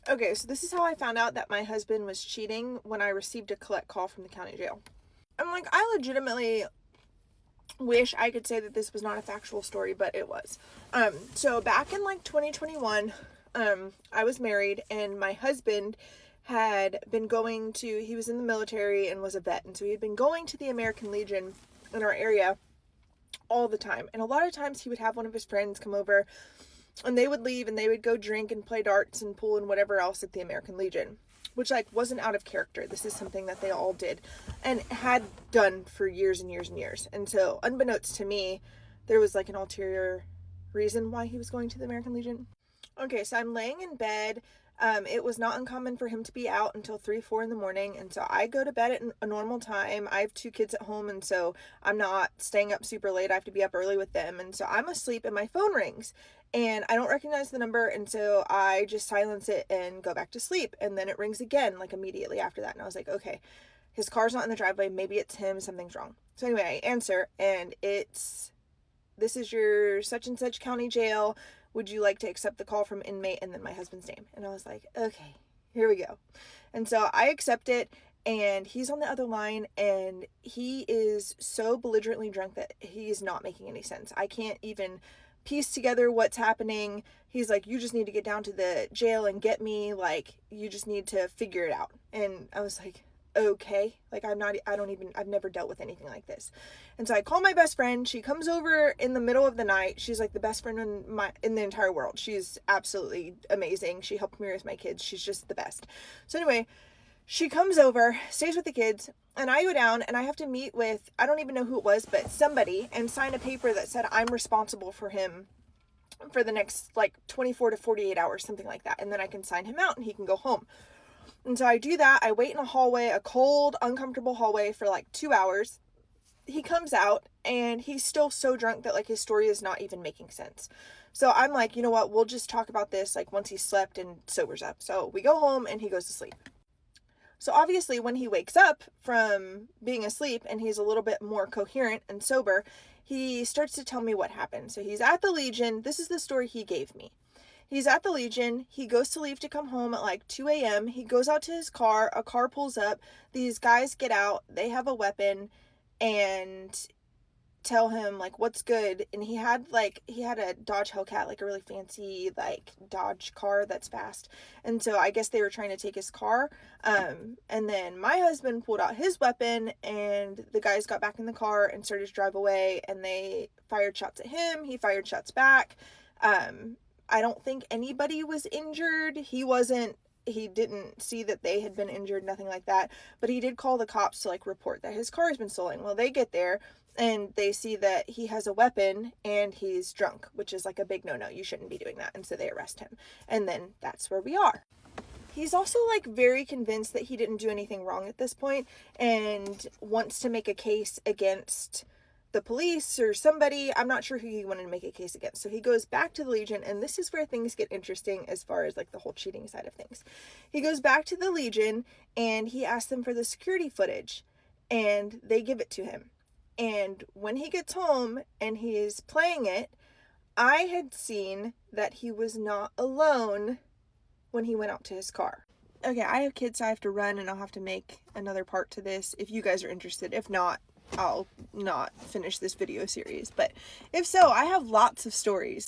Okay, so this is how I found out that my husband was cheating when I received a collect call from the county jail. I'm like, I legitimately wish I could say that this was not a factual story, but it was. So back in like 2021, I was married and my husband had been going to, he was in the military and was a vet. And so he had been going to the American Legion in our area all the time. And a lot of times he would have one of his friends come over and they would leave and they would go drink and play darts and pool and whatever else at the American Legion, which like wasn't out of character. This is something that they all did and had done for years and years and years. And so unbeknownst to me, there was like an ulterior reason why he was going to the American Legion. Okay, so I'm laying in bed. It was not uncommon for him to be out until 3, 4 in the morning. And so I go to bed at a normal time. I have 2 kids at home. And so I'm not staying up super late. I have to be up early with them. And so I'm asleep and my phone rings and I don't recognize the number. And so I just silence it and go back to sleep. And then it rings again, like immediately after that. And I was like, okay, his car's not in the driveway. Maybe it's him. Something's wrong. So anyway, I answer and this is your such and such county jail. Would you like to accept the call from inmate? And then my husband's name. And I was like, okay, here we go. And so I accept it and he's on the other line and he is so belligerently drunk that he's not making any sense. I can't even piece together what's happening. He's like, you just need to get down to the jail and get me. Like, you just need to figure it out. And I was like, okay, like I've never dealt with anything like this. And so I call my best friend. She comes over in the middle of the night. She's like the best friend in the entire world. She's absolutely amazing. She helped me with my kids. She's just the best. So anyway, she comes over, stays with the kids, and I go down and I have to meet with, I don't even know who it was, but somebody, and sign a paper that said I'm responsible for him for the next like 24 to 48 hours, something like that. And then I can sign him out and he can go home. And so I do that. I wait in a hallway, a cold, uncomfortable hallway for like 2 hours. He comes out and he's still so drunk that like his story is not even making sense. So I'm like, you know what? We'll just talk about this like once he's slept and sobers up. So we go home and he goes to sleep. So obviously when he wakes up from being asleep and he's a little bit more coherent and sober, he starts to tell me what happened. So he's at the Legion. This is the story he gave me. He's at the Legion. He goes to leave to come home at like 2 a.m. He goes out to his car. A car pulls up. These guys get out. They have a weapon and tell him like what's good. And he had a Dodge Hellcat, like a really fancy like Dodge car that's fast. And so I guess they were trying to take his car. And then my husband pulled out his weapon and the guys got back in the car and started to drive away and they fired shots at him. He fired shots back. I don't think anybody was injured. He didn't see that they had been injured, nothing like that. But he did call the cops to like report that his car has been stolen. Well, they get there and they see that he has a weapon and he's drunk, which is like a big no-no. You shouldn't be doing that. And so they arrest him. And then that's where we are. He's also like very convinced that he didn't do anything wrong at this point and wants to make a case against the police or somebody. I'm not sure who he wanted to make a case against. So he goes back to the Legion, and this is where things get interesting as far as like the whole cheating side of things. He goes back to the Legion and he asks them for the security footage and they give it to him. And when he gets home and he's playing it, I had seen that he was not alone when he went out to his car. Okay, I have kids, so I have to run and I'll have to make another part to this if you guys are interested. If not, I'll not finish this video series. But if so, I have lots of stories.